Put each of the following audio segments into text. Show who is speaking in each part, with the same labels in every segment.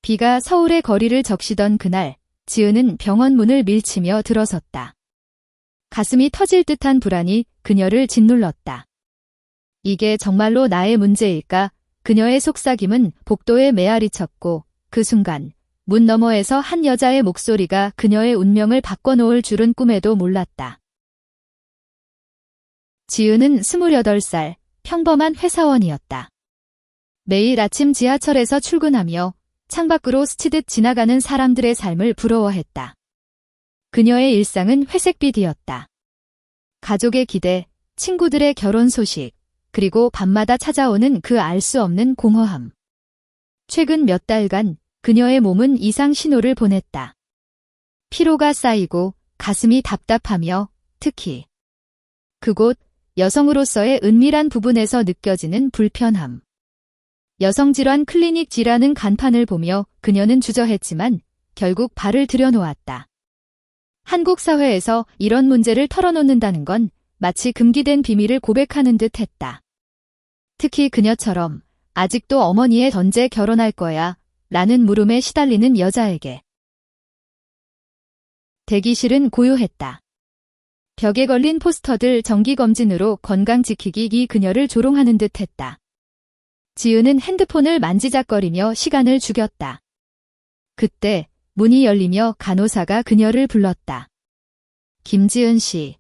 Speaker 1: 비가 서울의 거리를 적시던 그날, 지은은 병원 문을 밀치며 들어섰다. 가슴이 터질 듯한 불안이 그녀를 짓눌렀다. 이게 정말로 나의 문제일까? 그녀의 속삭임은 복도에 메아리쳤고 그 순간 문 너머에서 한 여자의 목소리가 그녀의 운명을 바꿔놓을 줄은 꿈에도 몰랐다. 지은은 28살, 평범한 회사원이었다. 매일 아침 지하철에서 출근하며 창밖으로 스치듯 지나가는 사람들의 삶을 부러워했다. 그녀의 일상은 회색빛이었다. 가족의 기대, 친구들의 결혼 소식, 그리고 밤마다 찾아오는 그 알 수 없는 공허함. 최근 몇 달간 그녀의 몸은 이상 신호를 보냈다. 피로가 쌓이고 가슴이 답답하며 특히 그곳 여성으로서의 은밀한 부분에서 느껴지는 불편함. 여성질환 클리닉 G라는 간판을 보며 그녀는 주저했지만 결국 발을 들여놓았다. 한국 사회에서 이런 문제를 털어놓는다는 건 마치 금기된 비밀을 고백하는 듯 했다. 특히 그녀처럼 아직도 어머니의 던제 결혼할 거야 라는 물음에 시달리는 여자에게. 대기실은 고요했다. 벽에 걸린 포스터들 정기검진으로 건강 지키기 그녀를 조롱하는 듯 했다. 지은은 핸드폰을 만지작거리며 시간을 죽였다. 그때 문이 열리며 간호사가 그녀를 불렀다. 김지은 씨.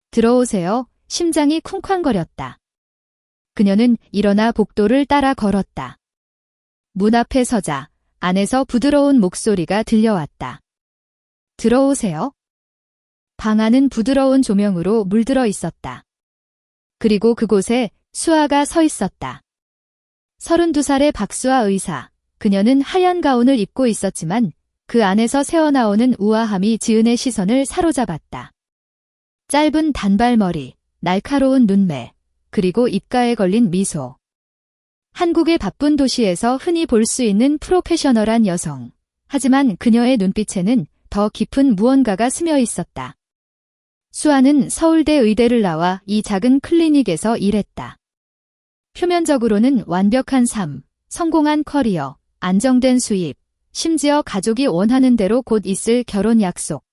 Speaker 1: 들어오세요. 심장이 쿵쾅거렸다. 그녀는 일어나 복도를 따라 걸었다. 문 앞에 서자 안에서 부드러운 목소리가 들려왔다. 들어오세요. 방 안은 부드러운 조명으로 물들어 있었다. 그리고 그곳에 수아가 서 있었다. 32살의 박수아 의사. 그녀는 하얀 가운을 입고 있었지만 그 안에서 새어나오는 우아함이 지은의 시선을 사로잡았다. 짧은 단발머리, 날카로운 눈매, 그리고 입가에 걸린 미소. 한국의 바쁜 도시에서 흔히 볼 수 있는 프로페셔널한 여성. 하지만 그녀의 눈빛에는 더 깊은 무언가가 스며 있었다. 수아는 서울대 의대를 나와 이 작은 클리닉에서 일했다. 표면적으로는 완벽한 삶, 성공한 커리어, 안정된 수입, 심지어 가족이 원하는 대로 곧 있을 결혼 약속.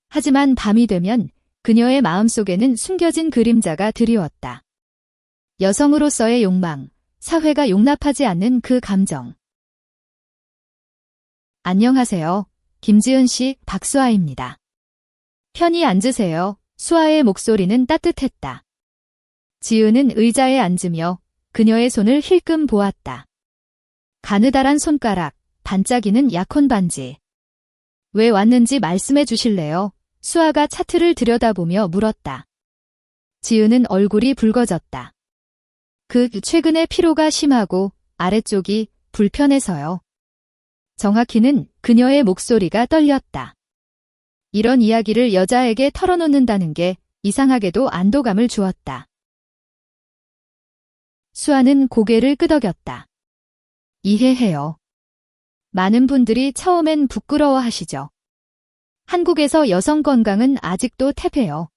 Speaker 1: 하지만 밤이 되면 그녀의 마음속에는 숨겨진 그림자가 드리웠다. 여성으로서의 욕망, 사회가 용납하지 않는 그 감정. 안녕하세요. 김지은 씨, 박수아입니다. 편히 앉으세요. 수아의 목소리는 따뜻했다. 지은은 의자에 앉으며 그녀의 손을 힐끔 보았다. 가느다란 손가락, 반짝이는 약혼 반지. 왜 왔는지 말씀해 주실래요? 수아가 차트를 들여다보며 물었다. 지은은 얼굴이 붉어졌다. 최근에 피로가 심하고 아래쪽이 불편해서요. 정확히는 그녀의 목소리가 떨렸다. 이런 이야기를 여자에게 털어놓는다는 게 이상하게도 안도감을 주었다. 수아는 고개를 끄덕였다. 이해해요. 많은 분들이 처음엔 부끄러워하시죠. 한국에서 여성 건강은 아직도 태폐해요.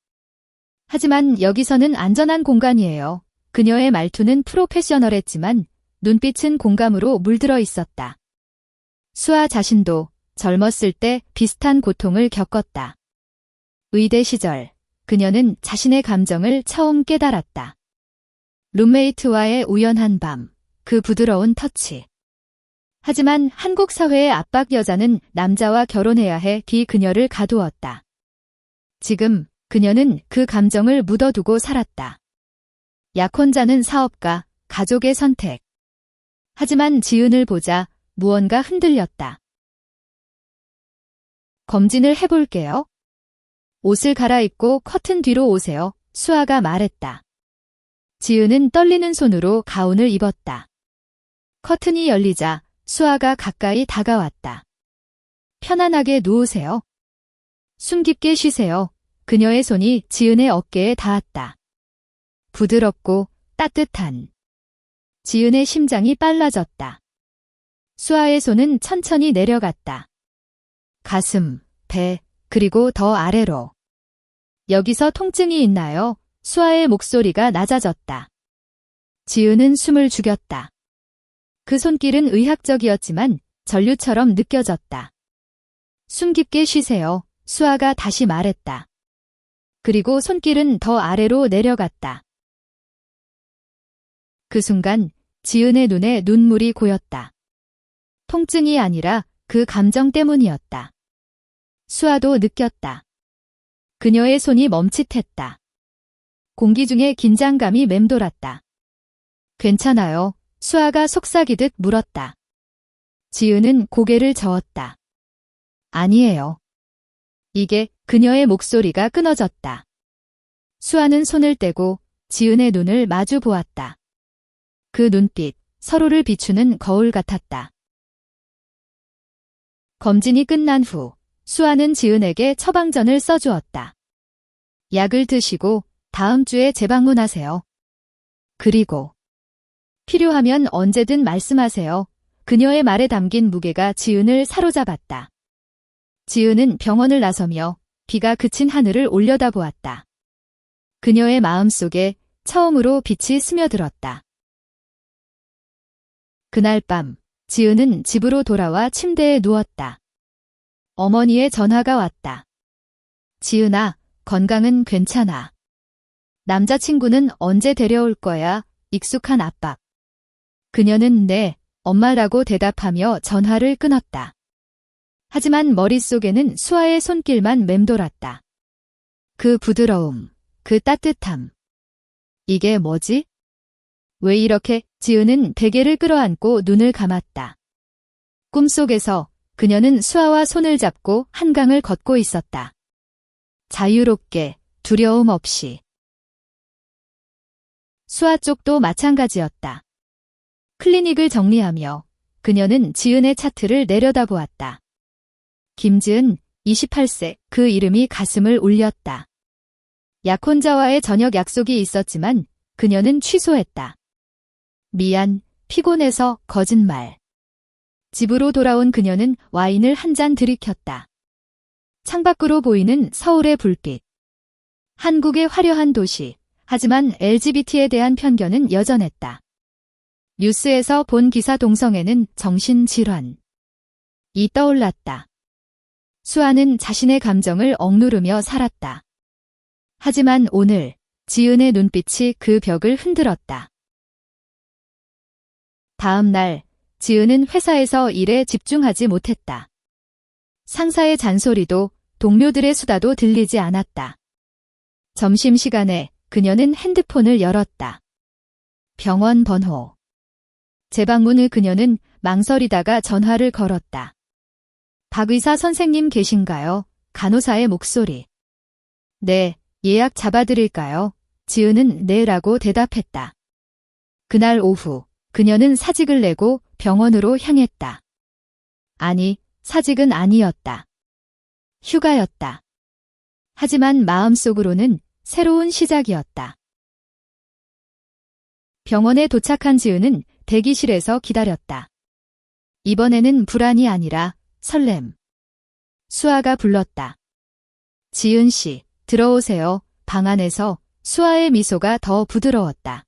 Speaker 1: 하지만 여기서는 안전한 공간이에요. 그녀의 말투는 프로페셔널했지만 눈빛은 공감으로 물들어 있었다. 수아 자신도 젊었을 때 비슷한 고통을 겪었다. 의대 시절, 그녀는 자신의 감정을 처음 깨달았다. 룸메이트와의 우연한 밤, 그 부드러운 터치. 하지만 한국 사회의 압박 여자는 남자와 결혼해야 해 그녀를 가두었다. 지금 그녀는 그 감정을 묻어두고 살았다. 약혼자는 사업가, 가족의 선택. 하지만 지은을 보자 무언가 흔들렸다. 검진을 해볼게요. 옷을 갈아입고 커튼 뒤로 오세요. 수아가 말했다. 지은은 떨리는 손으로 가운을 입었다. 커튼이 열리자 수아가 가까이 다가왔다. 편안하게 누우세요. 숨 깊게 쉬세요. 그녀의 손이 지은의 어깨에 닿았다. 부드럽고 따뜻한. 지은의 심장이 빨라졌다. 수아의 손은 천천히 내려갔다. 가슴, 배, 그리고 더 아래로. 여기서 통증이 있나요? 수아의 목소리가 낮아졌다. 지은은 숨을 죽였다. 그 손길은 의학적이었지만 전류처럼 느껴졌다. 숨 깊게 쉬세요. 수아가 다시 말했다. 그리고 손길은 더 아래로 내려갔다. 그 순간 지은의 눈에 눈물이 고였다. 통증이 아니라 그 감정 때문이었다. 수아도 느꼈다. 그녀의 손이 멈칫했다. 공기 중에 긴장감이 맴돌았다. 괜찮아요. 수아가 속삭이듯 물었다. 지은은 고개를 저었다. 아니에요. 이게 그녀의 목소리가 끊어졌다. 수아는 손을 떼고 지은의 눈을 마주 보았다. 그 눈빛, 서로를 비추는 거울 같았다. 검진이 끝난 후 수아는 지은에게 처방전을 써주었다. 약을 드시고 다음 주에 재방문하세요. 그리고 필요하면 언제든 말씀하세요. 그녀의 말에 담긴 무게가 지은을 사로잡았다. 지은은 병원을 나서며 비가 그친 하늘을 올려다보았다. 그녀의 마음속에 처음으로 빛이 스며들었다. 그날 밤 지은은 집으로 돌아와 침대에 누웠다. 어머니의 전화가 왔다. 지은아, 건강은 괜찮아. 남자친구는 언제 데려올 거야? 익숙한 압박. 그녀는 네, 엄마라고 대답하며 전화를 끊었다. 하지만 머릿속에는 수아의 손길만 맴돌았다. 그 부드러움, 그 따뜻함. 이게 뭐지? 왜 이렇게? 지은은 베개를 끌어안고 눈을 감았다. 꿈속에서 그녀는 수아와 손을 잡고 한강을 걷고 있었다. 자유롭게, 두려움 없이. 수아 쪽도 마찬가지였다. 클리닉을 정리하며 그녀는 지은의 차트를 내려다보았다. 김지은, 28세, 그 이름이 가슴을 울렸다. 약혼자와의 저녁 약속이 있었지만 그녀는 취소했다. 미안, 피곤해서 거짓말. 집으로 돌아온 그녀는 와인을 한 잔 들이켰다. 창밖으로 보이는 서울의 불빛. 한국의 화려한 도시, 하지만 LGBT에 대한 편견은 여전했다. 뉴스에서 본 기사 동성애는 정신질환. 이 떠올랐다. 수아는 자신의 감정을 억누르며 살았다. 하지만 오늘 지은의 눈빛이 그 벽을 흔들었다. 다음 날 지은은 회사에서 일에 집중하지 못했다. 상사의 잔소리도 동료들의 수다도 들리지 않았다. 점심시간에 그녀는 핸드폰을 열었다. 병원 번호. 재방문 후 그녀는 망설이다가 전화를 걸었다. 박 의사 선생님 계신가요? 간호사의 목소리. 네, 예약 잡아드릴까요? 지은은 네라고 대답했다. 그날 오후 그녀는 사직을 내고 병원으로 향했다. 아니, 사직은 아니었다. 휴가였다. 하지만 마음속으로는 새로운 시작이었다. 병원에 도착한 지은은 대기실에서 기다렸다. 이번에는 불안이 아니라 설렘. 수아가 불렀다. 지은 씨, 들어오세요. 방 안에서 수아의 미소가 더 부드러웠다.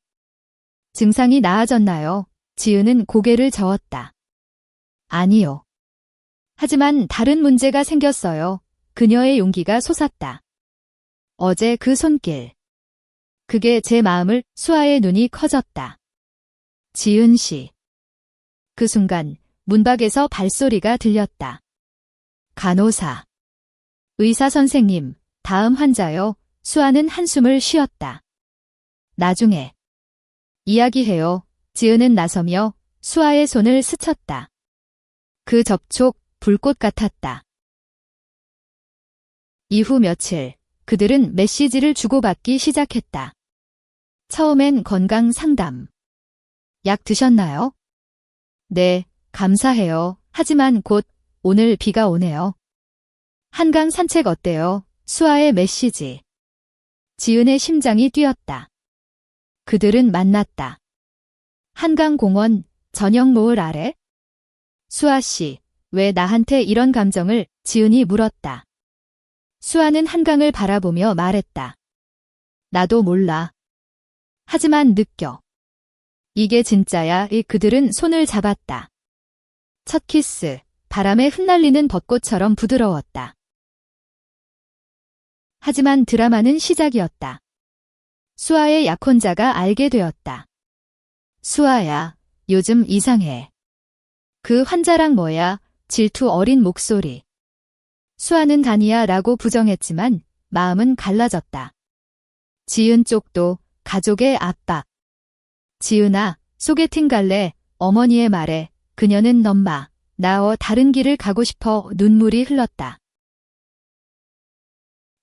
Speaker 1: 증상이 나아졌나요? 지은은 고개를 저었다. 아니요. 하지만 다른 문제가 생겼어요. 그녀의 용기가 솟았다. 어제 그 손길. 그게 제 마음을 수아의 눈이 커졌다. 지은 씨. 그 순간 문밖에서 발소리가 들렸다. 간호사. 의사 선생님, 다음 환자요. 수아는 한숨을 쉬었다. 나중에. 이야기해요. 지은은 나서며 수아의 손을 스쳤다. 그 접촉, 불꽃 같았다. 이후 며칠, 그들은 메시지를 주고받기 시작했다. 처음엔 건강 상담. 약 드셨나요? 네, 감사해요. 하지만 곧 오늘 비가 오네요. 한강 산책 어때요? 수아의 메시지. 지은의 심장이 뛰었다. 그들은 만났다. 한강공원, 저녁 노을 아래? 수아 씨, 왜 나한테 이런 감정을? 지은이 물었다. 수아는 한강을 바라보며 말했다. 나도 몰라. 하지만 느껴. 이게 진짜야. 그들은 손을 잡았다. 첫 키스, 바람에 흩날리는 벚꽃처럼 부드러웠다. 하지만 드라마는 시작이었다. 수아의 약혼자가 알게 되었다. 수아야, 요즘 이상해. 그 환자랑 뭐야? 질투 어린 목소리. 수아는 다니야 라고 부정했지만 마음은 갈라졌다. 지은 쪽도 가족의 압박. 지은아, 소개팅 갈래? 어머니의 말에 그녀는 넘마, 나어 다른 길을 가고 싶어 눈물이 흘렀다.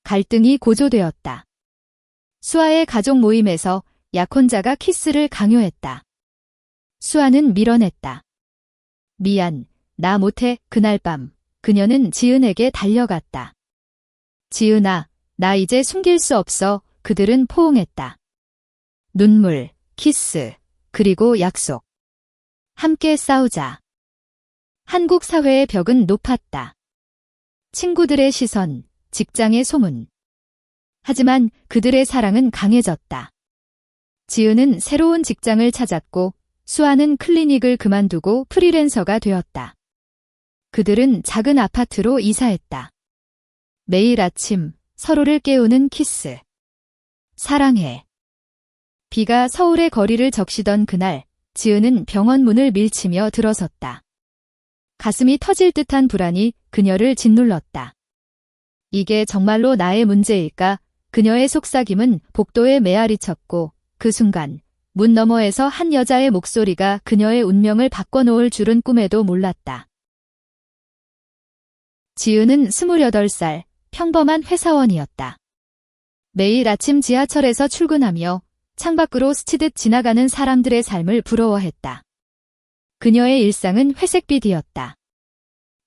Speaker 1: 갈등이 고조되었다. 수아의 가족 모임에서 약혼자가 키스를 강요했다. 수아는 밀어냈다. 미안, 나 못해. 그날 밤 그녀는 지은에게 달려갔다. 지은아, 나 이제 숨길 수 없어. 그들은 포옹했다. 눈물, 키스, 그리고 약속. 함께 싸우자. 한국 사회의 벽은 높았다. 친구들의 시선, 직장의 소문. 하지만 그들의 사랑은 강해졌다. 지은은 새로운 직장을 찾았고 수아는 클리닉을 그만두고 프리랜서가 되었다. 그들은 작은 아파트로 이사했다. 매일 아침 서로를 깨우는 키스. 사랑해. 비가 서울의 거리를 적시던 그날, 지은은 병원 문을 밀치며 들어섰다. 가슴이 터질 듯한 불안이 그녀를 짓눌렀다. 이게 정말로 나의 문제일까? 그녀의 속삭임은 복도에 메아리쳤고 그 순간 문 너머에서 한 여자의 목소리가 그녀의 운명을 바꿔놓을 줄은 꿈에도 몰랐다. 지은은 28살, 평범한 회사원이었다. 매일 아침 지하철에서 출근하며 창밖으로 스치듯 지나가는 사람들의 삶을 부러워했다. 그녀의 일상은 회색빛이었다.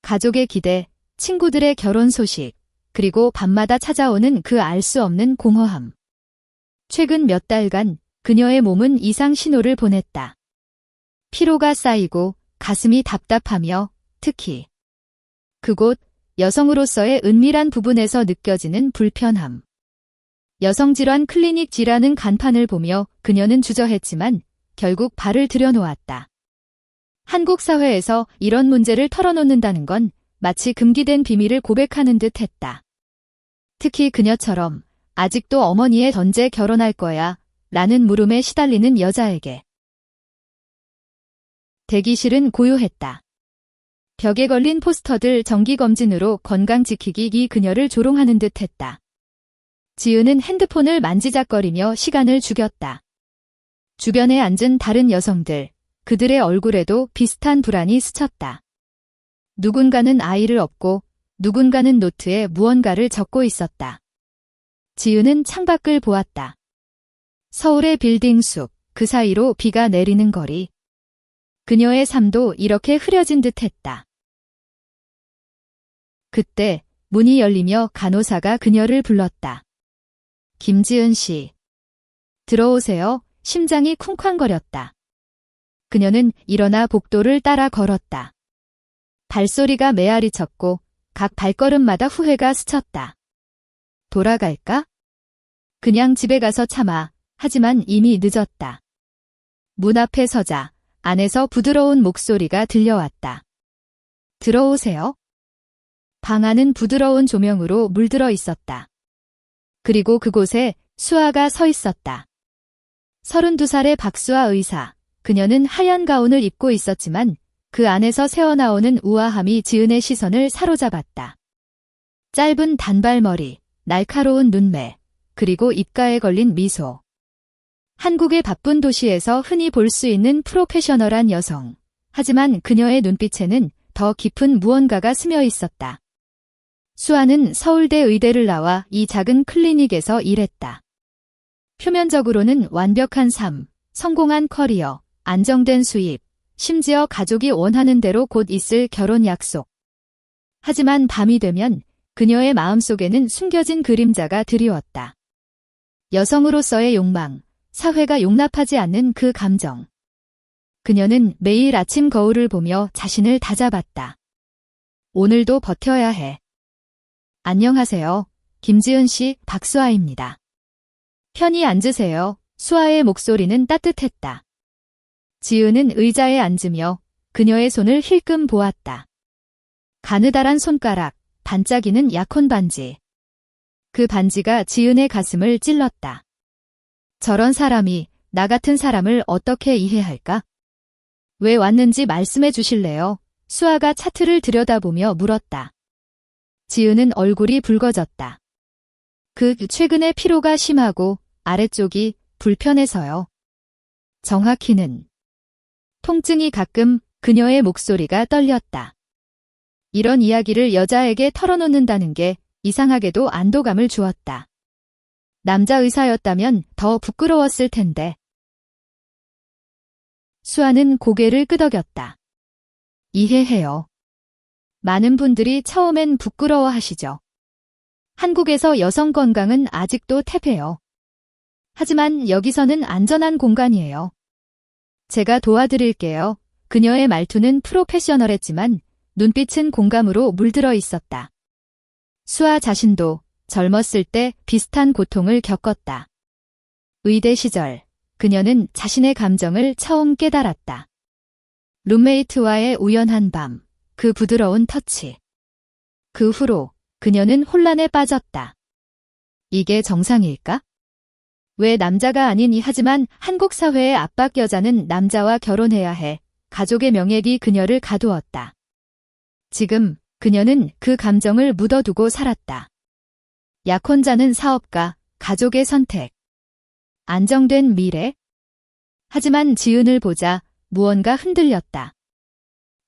Speaker 1: 가족의 기대, 친구들의 결혼 소식, 그리고 밤마다 찾아오는 그 알 수 없는 공허함. 최근 몇 달간 그녀의 몸은 이상 신호를 보냈다. 피로가 쌓이고 가슴이 답답하며 특히 그곳 여성으로서의 은밀한 부분에서 느껴지는 불편함. 여성질환 클리닉 지라는 간판을 보며 그녀는 주저했지만 결국 발을 들여놓았다. 한국 사회에서 이런 문제를 털어놓는다는 건 마치 금기된 비밀을 고백하는 듯 했다. 특히 그녀처럼 아직도 어머니의 던제 결혼할 거야 라는 물음에 시달리는 여자에게. 대기실은 고요했다. 벽에 걸린 포스터들 정기검진으로 건강 지키기 그녀를 조롱하는 듯 했다. 지은은 핸드폰을 만지작거리며 시간을 죽였다. 주변에 앉은 다른 여성들, 그들의 얼굴에도 비슷한 불안이 스쳤다. 누군가는 아이를 업고 누군가는 노트에 무언가를 적고 있었다. 지은은 창밖을 보았다. 서울의 빌딩 숲, 그 사이로 비가 내리는 거리. 그녀의 삶도 이렇게 흐려진 듯 했다. 그때 문이 열리며 간호사가 그녀를 불렀다. 김지은 씨. 들어오세요. 심장이 쿵쾅거렸다. 그녀는 일어나 복도를 따라 걸었다. 발소리가 메아리쳤고 각 발걸음마다 후회가 스쳤다. 돌아갈까? 그냥 집에 가서 참아. 하지만 이미 늦었다. 문 앞에 서자 안에서 부드러운 목소리가 들려왔다. 들어오세요. 방 안은 부드러운 조명으로 물들어 있었다. 그리고 그곳에 수아가 서 있었다. 32살의 박수아 의사. 그녀는 하얀 가운을 입고 있었지만 그 안에서 새어나오는 우아함이 지은의 시선을 사로잡았다. 짧은 단발머리, 날카로운 눈매, 그리고 입가에 걸린 미소. 한국의 바쁜 도시에서 흔히 볼 수 있는 프로페셔널한 여성. 하지만 그녀의 눈빛에는 더 깊은 무언가가 스며 있었다. 수아는 서울대 의대를 나와 이 작은 클리닉에서 일했다. 표면적으로는 완벽한 삶, 성공한 커리어, 안정된 수입, 심지어 가족이 원하는 대로 곧 있을 결혼 약속. 하지만 밤이 되면 그녀의 마음속에는 숨겨진 그림자가 드리웠다. 여성으로서의 욕망, 사회가 용납하지 않는 그 감정. 그녀는 매일 아침 거울을 보며 자신을 다잡았다. 오늘도 버텨야 해. 안녕하세요. 김지은 씨, 박수아입니다. 편히 앉으세요. 수아의 목소리는 따뜻했다. 지은은 의자에 앉으며 그녀의 손을 힐끔 보았다. 가느다란 손가락, 반짝이는 약혼 반지. 그 반지가 지은의 가슴을 찔렀다. 저런 사람이 나 같은 사람을 어떻게 이해할까? 왜 왔는지 말씀해 주실래요? 수아가 차트를 들여다보며 물었다. 지은은 얼굴이 붉어졌다. 최근에 피로가 심하고 아래쪽이 불편해서요. 정확히는. 통증이 가끔 그녀의 목소리가 떨렸다. 이런 이야기를 여자에게 털어놓는다는 게 이상하게도 안도감을 주었다. 남자 의사였다면 더 부끄러웠을 텐데. 수아는 고개를 끄덕였다. 이해해요. 많은 분들이 처음엔 부끄러워하시죠. 한국에서 여성 건강은 아직도 태폐해요. 하지만 여기서는 안전한 공간이에요. 제가 도와드릴게요. 그녀의 말투는 프로페셔널했지만 눈빛은 공감으로 물들어 있었다. 수아 자신도 젊었을 때 비슷한 고통을 겪었다. 의대 시절, 그녀는 자신의 감정을 처음 깨달았다. 룸메이트와의 우연한 밤, 그 부드러운 터치. 그 후로 그녀는 혼란에 빠졌다. 이게 정상일까? 왜 남자가 아니니 하지만 한국 사회의 압박 여자는 남자와 결혼해야 해. 가족의 명예가 그녀를 가두었다. 지금 그녀는 그 감정을 묻어두고 살았다. 약혼자는 사업가, 가족의 선택. 안정된 미래? 하지만 지은을 보자 무언가 흔들렸다.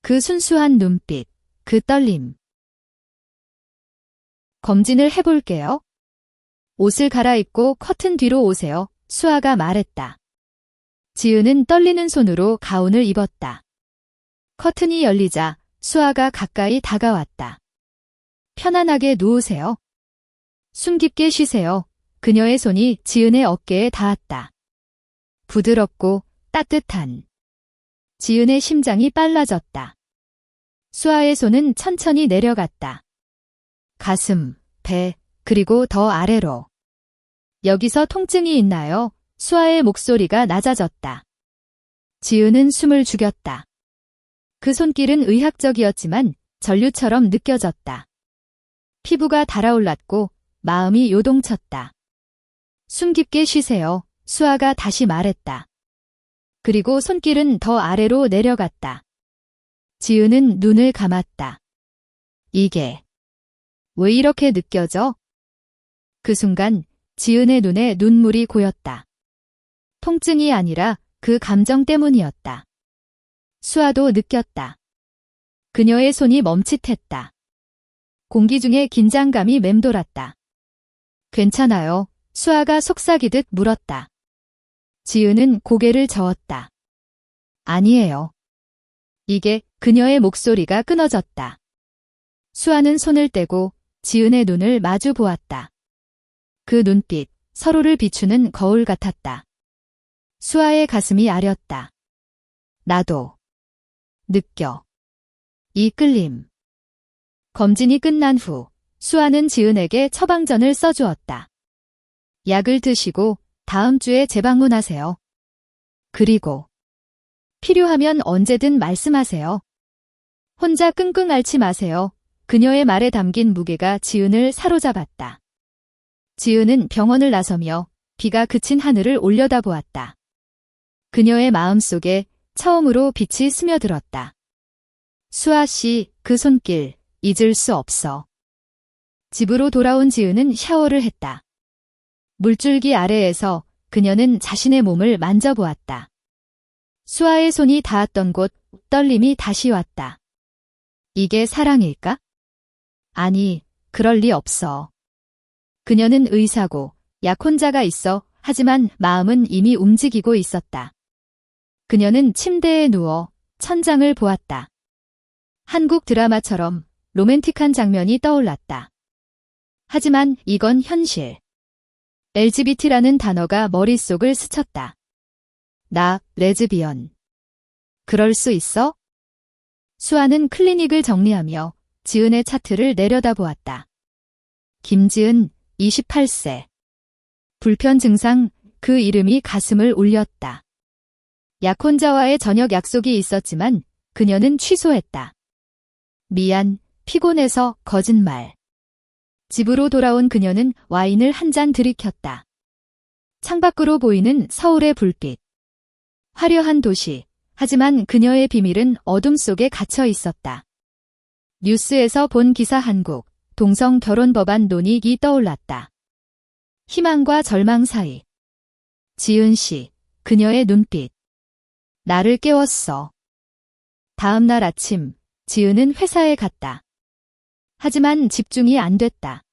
Speaker 1: 그 순수한 눈빛, 그 떨림. 검진을 해볼게요. 옷을 갈아입고 커튼 뒤로 오세요. 수아가 말했다. 지은은 떨리는 손으로 가운을 입었다. 커튼이 열리자 수아가 가까이 다가왔다. 편안하게 누우세요. 숨 깊게 쉬세요. 그녀의 손이 지은의 어깨에 닿았다. 부드럽고 따뜻한. 지은의 심장이 빨라졌다. 수아의 손은 천천히 내려갔다. 가슴, 배, 그리고 더 아래로. 여기서 통증이 있나요? 수아의 목소리가 낮아졌다. 지은은 숨을 죽였다. 그 손길은 의학적이었지만 전류처럼 느껴졌다. 피부가 달아올랐고 마음이 요동쳤다. 숨 깊게 쉬세요. 수아가 다시 말했다. 그리고 손길은 더 아래로 내려갔다. 지은은 눈을 감았다. 이게 왜 이렇게 느껴져? 그 순간 지은의 눈에 눈물이 고였다. 통증이 아니라 그 감정 때문이었다. 수아도 느꼈다. 그녀의 손이 멈칫했다. 공기 중에 긴장감이 맴돌았다. 괜찮아요. 수아가 속삭이듯 물었다. 지은은 고개를 저었다. 아니에요. 이게 그녀의 목소리가 끊어졌다. 수아는 손을 떼고 지은의 눈을 마주 보았다. 그 눈빛, 서로를 비추는 거울 같았다. 수아의 가슴이 아렸다. 나도 느껴. 이 끌림. 검진이 끝난 후 수아는 지은에게 처방전을 써주었다. 약을 드시고 다음 주에 재방문하세요. 그리고 필요하면 언제든 말씀하세요. 혼자 끙끙 앓지 마세요. 그녀의 말에 담긴 무게가 지은을 사로잡았다. 지은은 병원을 나서며 비가 그친 하늘을 올려다보았다. 그녀의 마음속에 처음으로 빛이 스며들었다. 수아 씨, 그 손길 잊을 수 없어. 집으로 돌아온 지은은 샤워를 했다. 물줄기 아래에서 그녀는 자신의 몸을 만져보았다. 수아의 손이 닿았던 곳 떨림이 다시 왔다. 이게 사랑일까? 아니, 그럴 리 없어. 그녀는 의사고 약혼자가 있어. 하지만 마음은 이미 움직이고 있었다. 그녀는 침대에 누워 천장을 보았다. 한국 드라마처럼 로맨틱한 장면이 떠올랐다. 하지만 이건 현실. LGBT라는 단어가 머릿속을 스쳤다. 나, 레즈비언. 그럴 수 있어? 수아는 클리닉을 정리하며 지은의 차트를 내려다보았다. 김지은, 28세. 불편 증상, 그 이름이 가슴을 울렸다. 약혼자와의 저녁 약속이 있었지만 그녀는 취소했다. 미안, 피곤해서 거짓말. 집으로 돌아온 그녀는 와인을 한 잔 들이켰다. 창밖으로 보이는 서울의 불빛. 화려한 도시. 하지만 그녀의 비밀은 어둠 속에 갇혀 있었다. 뉴스에서 본 기사 한국, 동성 결혼 법안 논의가 떠올랐다. 희망과 절망 사이. 지은 씨, 그녀의 눈빛. 나를 깨웠어. 다음 날 아침, 지은은 회사에 갔다. 하지만 집중이 안 됐다.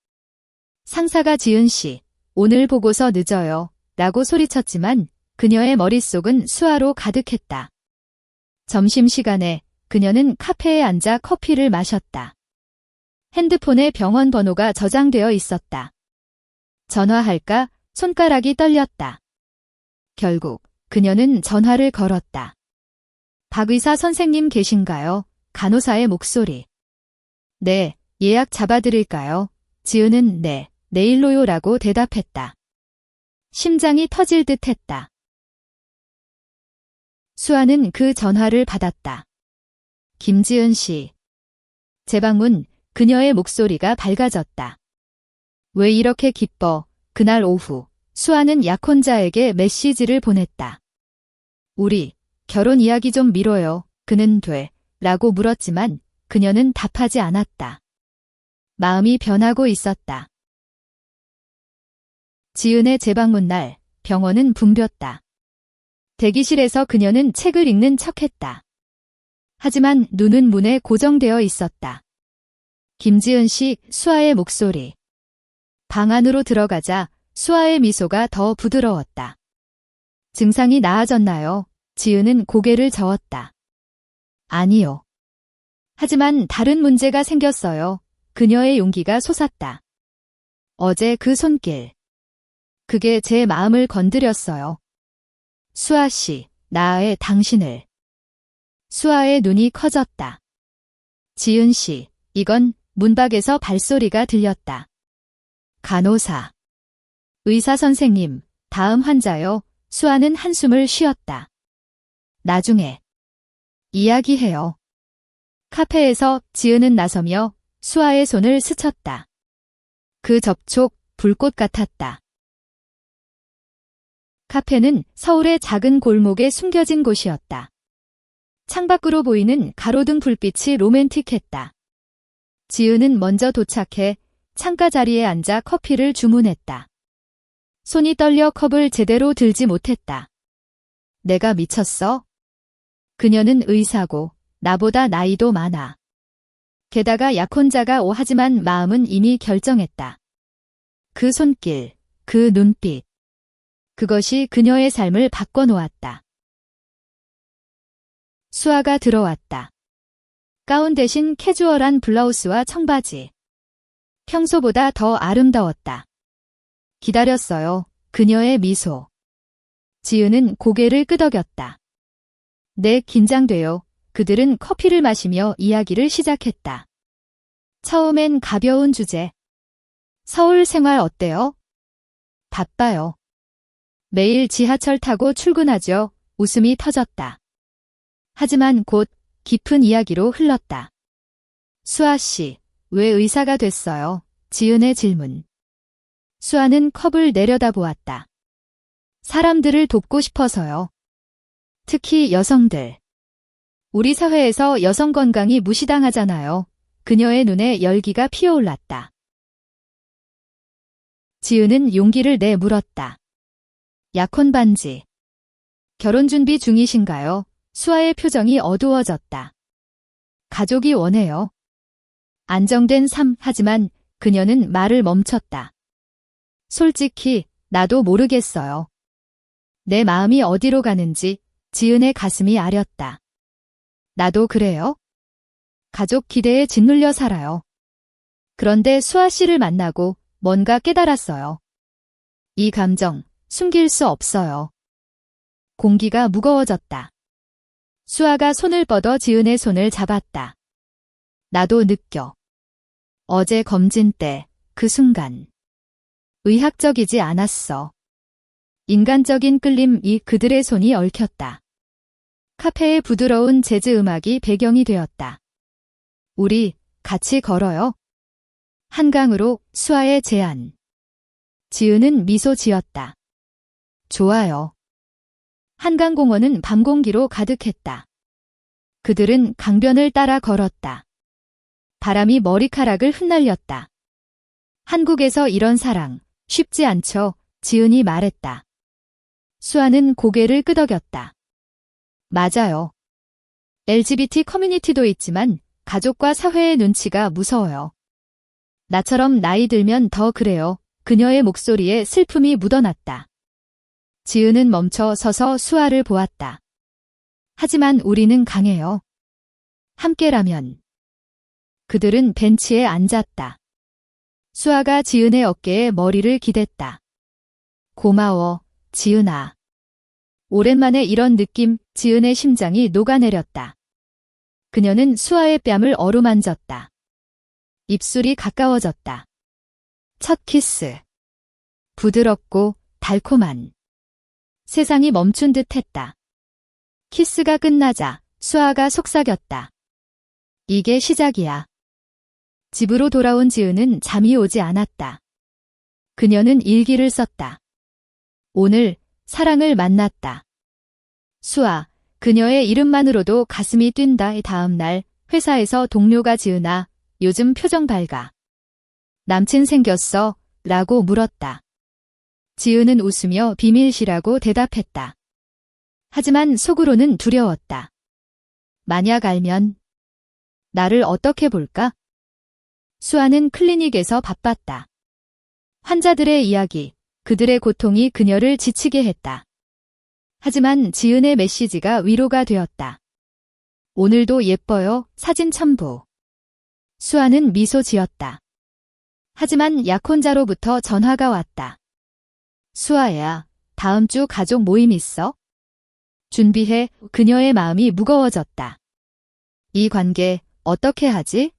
Speaker 1: 상사가 지은 씨, 오늘 보고서 늦어요. 라고 소리쳤지만 그녀의 머릿속은 수화로 가득했다. 점심시간에 그녀는 카페에 앉아 커피를 마셨다. 핸드폰에 병원 번호가 저장되어 있었다. 전화할까? 손가락이 떨렸다. 결국 그녀는 전화를 걸었다. 박 의사 선생님 계신가요? 간호사의 목소리. 네, 예약 잡아드릴까요? 지은은 네, 내일로요 라고 대답했다. 심장이 터질 듯 했다. 수아는 그 전화를 받았다. 김지은 씨. 재방문, 그녀의 목소리가 밝아졌다. 왜 이렇게 기뻐? 그날 오후, 수아는 약혼자에게 메시지를 보냈다. 우리, 결혼 이야기 좀 미뤄요. 그는 돼. 라고 물었지만 그녀는 답하지 않았다. 마음이 변하고 있었다. 지은의 재방문 날, 병원은 붐볐다. 대기실에서 그녀는 책을 읽는 척했다. 하지만 눈은 문에 고정되어 있었다. 김지은 씨, 수아의 목소리. 방 안으로 들어가자 수아의 미소가 더 부드러웠다. 증상이 나아졌나요? 지은은 고개를 저었다. 아니요. 하지만 다른 문제가 생겼어요. 그녀의 용기가 솟았다. 어제 그 손길. 그게 제 마음을 건드렸어요. 수아 씨, 나의 당신을. 수아의 눈이 커졌다. 지은 씨, 이건 문 밖에서 발소리가 들렸다. 간호사. 의사 선생님, 다음 환자요. 수아는 한숨을 쉬었다. 나중에. 이야기해요. 카페에서 지은은 나서며 수아의 손을 스쳤다. 그 접촉, 불꽃 같았다. 카페는 서울의 작은 골목에 숨겨진 곳이었다. 창밖으로 보이는 가로등 불빛이 로맨틱했다. 지은은 먼저 도착해 창가 자리에 앉아 커피를 주문했다. 손이 떨려 컵을 제대로 들지 못했다. 내가 미쳤어? 그녀는 의사고 나보다 나이도 많아. 게다가 약혼자가 하지만 마음은 이미 결정했다. 그 손길, 그 눈빛. 그것이 그녀의 삶을 바꿔놓았다. 수아가 들어왔다. 가운 대신 캐주얼한 블라우스와 청바지. 평소보다 더 아름다웠다. 기다렸어요. 그녀의 미소. 지은은 고개를 끄덕였다. 네, 긴장돼요. 그들은 커피를 마시며 이야기를 시작했다. 처음엔 가벼운 주제. 서울 생활 어때요? 바빠요. 매일 지하철 타고 출근하죠. 웃음이 터졌다. 하지만 곧 깊은 이야기로 흘렀다. 수아 씨, 왜 의사가 됐어요? 지은의 질문. 수아는 컵을 내려다보았다. 사람들을 돕고 싶어서요. 특히 여성들. 우리 사회에서 여성 건강이 무시당하잖아요. 그녀의 눈에 열기가 피어올랐다. 지은은 용기를 내 물었다. 약혼 반지. 결혼 준비 중이신가요? 수아의 표정이 어두워졌다. 가족이 원해요. 안정된 삶, 하지만 그녀는 말을 멈췄다. 솔직히 나도 모르겠어요. 내 마음이 어디로 가는지. 지은의 가슴이 아렸다. 나도 그래요? 가족 기대에 짓눌려 살아요. 그런데 수아 씨를 만나고 뭔가 깨달았어요. 이 감정 숨길 수 없어요. 공기가 무거워졌다. 수아가 손을 뻗어 지은의 손을 잡았다. 나도 느껴. 어제 검진 때 그 순간. 의학적이지 않았어. 인간적인 끌림이 그들의 손이 얽혔다. 카페의 부드러운 재즈 음악이 배경이 되었다. 우리 같이 걸어요. 한강으로 수아의 제안. 지은은 미소 지었다. 좋아요. 한강공원은 밤 공기로 가득했다. 그들은 강변을 따라 걸었다. 바람이 머리카락을 흩날렸다. 한국에서 이런 사랑 쉽지 않죠, 지은이 말했다. 수아는 고개를 끄덕였다. 맞아요. LGBT 커뮤니티도 있지만 가족과 사회의 눈치가 무서워요. 나처럼 나이 들면 더 그래요. 그녀의 목소리에 슬픔이 묻어났다. 지은은 멈춰 서서 수아를 보았다. 하지만 우리는 강해요. 함께라면. 그들은 벤치에 앉았다. 수아가 지은의 어깨에 머리를 기댔다. 고마워, 지은아. 오랜만에 이런 느낌, 지은의 심장이 녹아내렸다. 그녀는 수아의 뺨을 어루만졌다. 입술이 가까워졌다. 첫 키스. 부드럽고 달콤한. 세상이 멈춘 듯 했다. 키스가 끝나자 수아가 속삭였다. 이게 시작이야. 집으로 돌아온 지은은 잠이 오지 않았다. 그녀는 일기를 썼다. 오늘 사랑을 만났다. 수아, 그녀의 이름만으로도 가슴이 뛴다. 다음 날 회사에서 동료가 지은아, 요즘 표정 밝아. 남친 생겼어? 라고 물었다. 지은은 웃으며 비밀시라고 대답했다. 하지만 속으로는 두려웠다. 만약 알면 나를 어떻게 볼까? 수아는 클리닉에서 바빴다. 환자들의 이야기, 그들의 고통이 그녀를 지치게 했다. 하지만 지은의 메시지가 위로가 되었다. 오늘도 예뻐요, 사진 첨부. 수아는 미소 지었다. 하지만 약혼자로부터 전화가 왔다. 수아야, 다음 주 가족 모임 있어? 준비해. 그녀의 마음이 무거워졌다. 이 관계 어떻게 하지?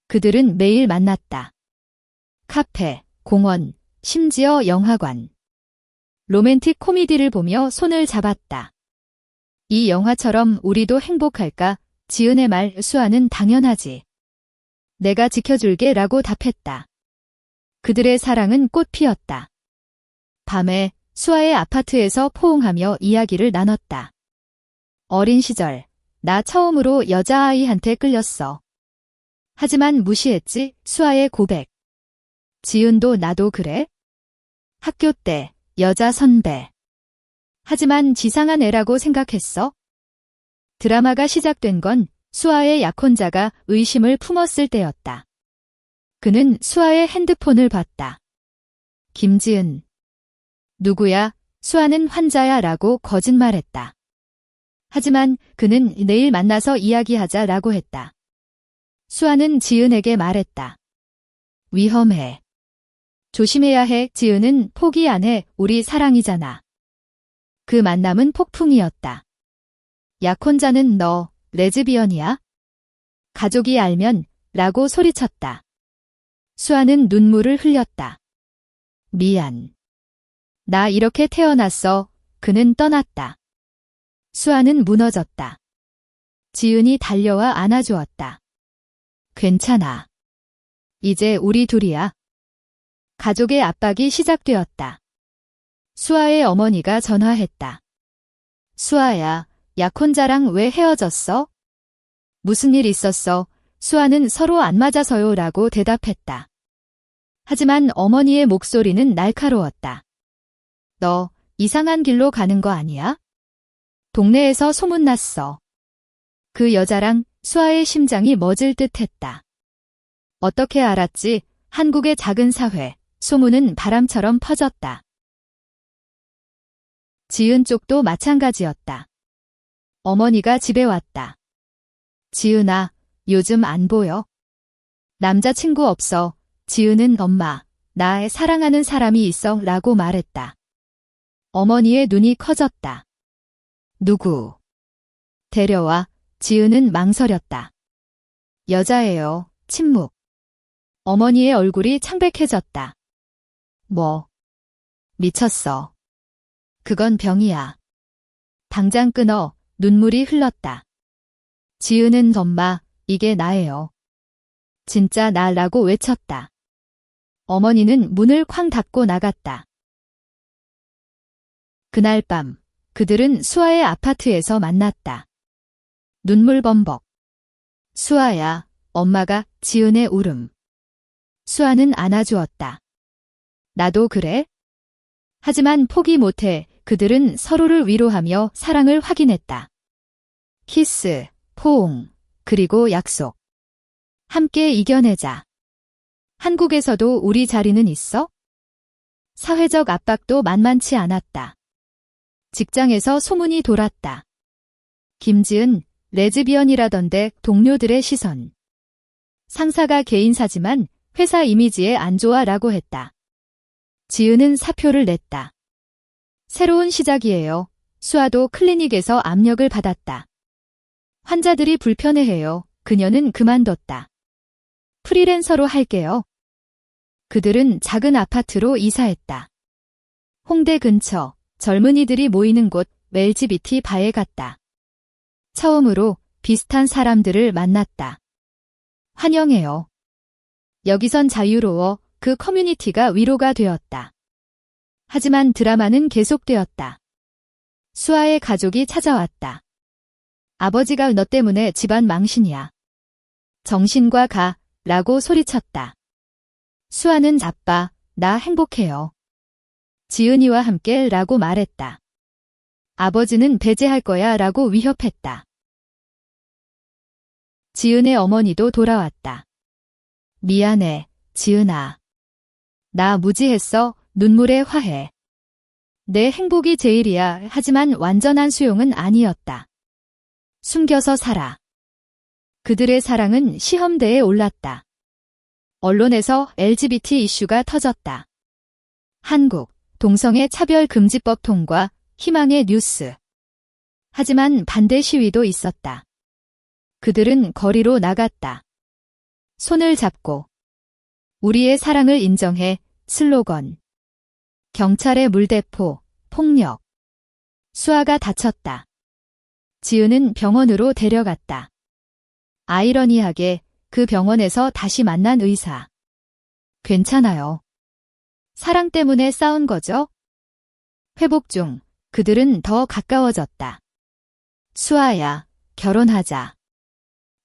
Speaker 1: 그들은 매일 만났다. 카페, 공원, 심지어 영화관. 로맨틱 코미디를 보며 손을 잡았다. 이 영화처럼 우리도 행복할까? 지은의 말. 수아는 당연하지. 내가 지켜줄게 라고 답했다. 그들의 사랑은 꽃 피었다. 밤에 수아의 아파트에서 포옹하며 이야기를 나눴다. 어린 시절, 나 처음으로 여자아이한테 끌렸어. 하지만 무시했지, 수아의 고백. 지은도 나도 그래? 학교 때, 여자 선배. 하지만 지상한 애라고 생각했어? 드라마가 시작된 건 수아의 약혼자가 의심을 품었을 때였다. 그는 수아의 핸드폰을 봤다. 김지은. 누구야? 수아는 환자야 라고 거짓말했다. 하지만 그는 내일 만나서 이야기하자 라고 했다. 수아는 지은에게 말했다. 위험해. 조심해야 해. 지은은 포기 안 해. 우리 사랑이잖아. 그 만남은 폭풍이었다. 약혼자는 너, 레즈비언이야? 가족이 알면? 라고 소리쳤다. 수아는 눈물을 흘렸다. 미안. 나 이렇게 태어났어. 그는 떠났다. 수아는 무너졌다. 지은이 달려와 안아주었다. 괜찮아. 이제 우리 둘이야. 가족의 압박이 시작되었다. 수아의 어머니가 전화했다. 수아야, 약혼자랑 왜 헤어졌어? 무슨 일 있었어? 수아는 서로 안 맞아서요 라고 대답했다. 하지만 어머니의 목소리는 날카로웠다. 너 이상한 길로 가는 거 아니야? 동네에서 소문났어. 그 여자랑. 수아의 심장이 멎을 듯 했다. 어떻게 알았지? 한국의 작은 사회, 소문은 바람처럼 퍼졌다. 지은 쪽도 마찬가지였다. 어머니가 집에 왔다. 지은아, 요즘 안 보여? 남자친구 없어. 지은은 엄마, 나 사랑하는 사람이 있어 라고 말했다. 어머니의 눈이 커졌다. 누구? 데려와. 지은은 망설였다. 여자예요. 침묵. 어머니의 얼굴이 창백해졌다. 뭐? 미쳤어. 그건 병이야. 당장 끊어. 눈물이 흘렀다. 지은은 엄마, 이게 나예요. 진짜 나라고 외쳤다. 어머니는 문을 쾅 닫고 나갔다. 그날 밤, 그들은 수아의 아파트에서 만났다. 눈물 범벅. 수아야, 엄마가 지은의 울음. 수아는 안아주었다. 나도 그래? 하지만 포기 못해 그들은 서로를 위로하며 사랑을 확인했다. 키스, 포옹, 그리고 약속. 함께 이겨내자. 한국에서도 우리 자리는 있어? 사회적 압박도 만만치 않았다. 직장에서 소문이 돌았다. 김지은, 레즈비언이라던데 동료들의 시선. 상사가 개인사지만 회사 이미지에 안 좋아라고 했다. 지은은 사표를 냈다. 새로운 시작이에요. 수아도 클리닉에서 압력을 받았다. 환자들이 불편해해요. 그녀는 그만뒀다. 프리랜서로 할게요. 그들은 작은 아파트로 이사했다. 홍대 근처 젊은이들이 모이는 곳 LGBT 바에 갔다. 처음으로 비슷한 사람들을 만났다. 환영해요. 여기선 자유로워. 그 커뮤니티가 위로가 되었다. 하지만 드라마는 계속되었다. 수아의 가족이 찾아왔다. 아버지가 너 때문에 집안 망신이야. 정신과 가, 라고 소리쳤다. 수아는 자빠, 나 행복해요. 지은이와 함께 라고 말했다. 아버지는 배제할 거야 라고 위협했다. 지은의 어머니도 돌아왔다. 미안해, 지은아. 나 무지했어. 눈물에 화해. 내 행복이 제일이야. 하지만 완전한 수용은 아니었다. 숨겨서 살아. 그들의 사랑은 시험대에 올랐다. 언론에서 LGBT 이슈가 터졌다. 한국, 동성애 차별금지법 통과, 희망의 뉴스. 하지만 반대 시위도 있었다. 그들은 거리로 나갔다. 손을 잡고 우리의 사랑을 인정해 슬로건. 경찰의 물대포, 폭력. 수아가 다쳤다. 지은은 병원으로 데려갔다. 아이러니하게 그 병원에서 다시 만난 의사. 괜찮아요. 사랑 때문에 싸운 거죠? 회복 중 그들은 더 가까워졌다. 수아야, 결혼하자.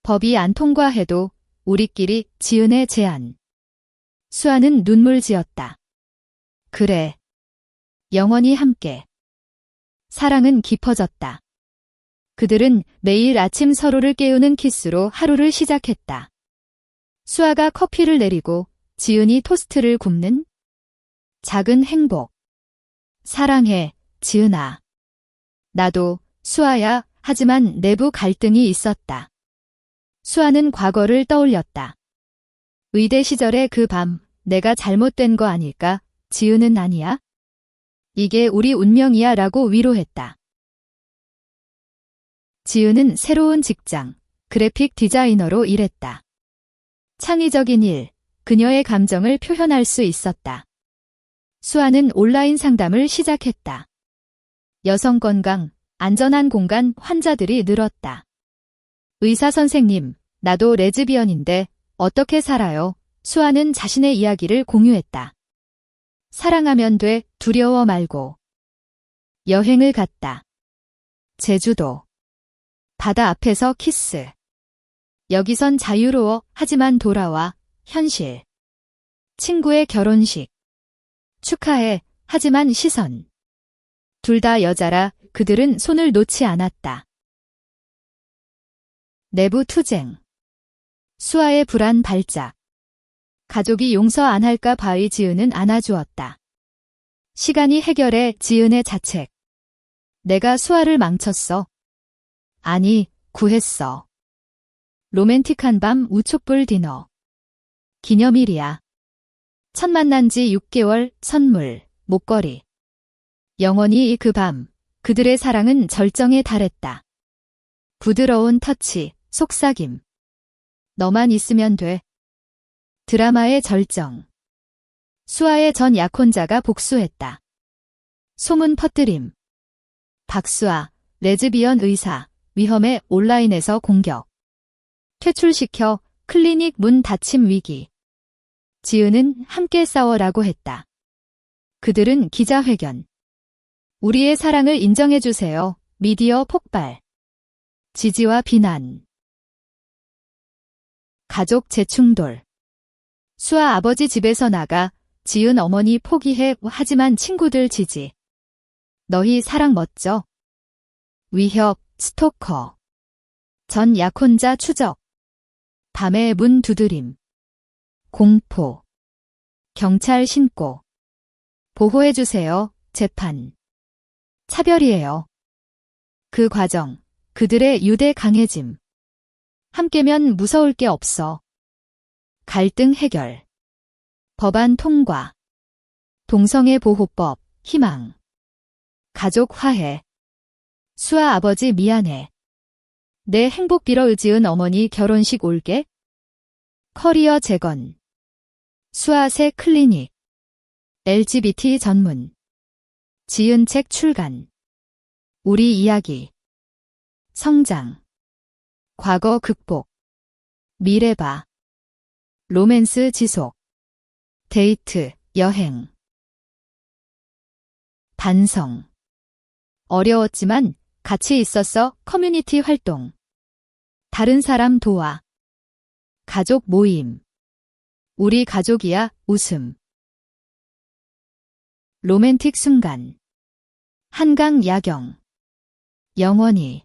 Speaker 1: 법이 안 통과해도 우리끼리 지은의 제안. 수아는 눈물 지었다. 그래. 영원히 함께. 사랑은 깊어졌다. 그들은 매일 아침 서로를 깨우는 키스로 하루를 시작했다. 수아가 커피를 내리고 지은이 토스트를 굽는 작은 행복. 사랑해, 지은아. 나도, 수아야. 하지만 내부 갈등이 있었다. 수아는 과거를 떠올렸다. 의대 시절의 그 밤, 내가 잘못된 거 아닐까? 지은은 아니야? 이게 우리 운명이야 라고 위로했다. 지은은 새로운 직장, 그래픽 디자이너로 일했다. 창의적인 일, 그녀의 감정을 표현할 수 있었다. 수아는 온라인 상담을 시작했다. 여성 건강, 안전한 공간 환자들이 늘었다. 의사 선생님, 나도 레즈비언인데 어떻게 살아요? 수아는 자신의 이야기를 공유했다. 사랑하면 돼, 두려워 말고. 여행을 갔다. 제주도. 바다 앞에서 키스. 여기선 자유로워. 하지만 돌아와. 현실. 친구의 결혼식. 축하해. 하지만 시선. 둘 다 여자라 그들은 손을 놓지 않았다. 내부 투쟁. 수아의 불안 발작. 가족이 용서 안 할까 바위 지은은 안아주었다. 시간이 해결해 지은의 자책. 내가 수아를 망쳤어. 아니, 구했어. 로맨틱한 밤 우촛불 디너. 기념일이야. 첫 만난 지 6개월, 선물, 목걸이. 영원히 그 밤, 그들의 사랑은 절정에 달했다. 부드러운 터치, 속삭임. 너만 있으면 돼. 드라마의 절정. 수아의 전 약혼자가 복수했다. 소문 퍼뜨림. 박수아, 레즈비언 의사, 위험에 온라인에서 공격. 퇴출시켜 클리닉 문 닫힘 위기. 지은은 함께 싸워라고 했다. 그들은 기자회견. 우리의 사랑을 인정해주세요. 미디어 폭발. 지지와 비난. 가족 재충돌. 수아 아버지 집에서 나가 지은 어머니 포기해 하지만 친구들 지지. 너희 사랑 멋져. 위협, 스토커. 전 약혼자 추적. 밤에 문 두드림. 공포. 경찰 신고. 보호해주세요. 재판. 차별이에요. 그 과정. 그들의 유대 강해짐. 함께면 무서울 게 없어. 갈등 해결. 법안 통과. 동성애 보호법, 희망. 가족 화해. 수아 아버지 미안해. 내 행복 빌어 지은 어머니 결혼식 올게. 커리어 재건. 수아새 클리닉. LGBT 전문. 지은 책 출간. 우리 이야기. 성장. 과거 극복. 미래봐. 로맨스 지속. 데이트, 여행. 반성. 어려웠지만 같이 있었어. 커뮤니티 활동. 다른 사람 도와. 가족 모임. 우리 가족이야. 웃음. 로맨틱 순간. 한강 야경. 영원히.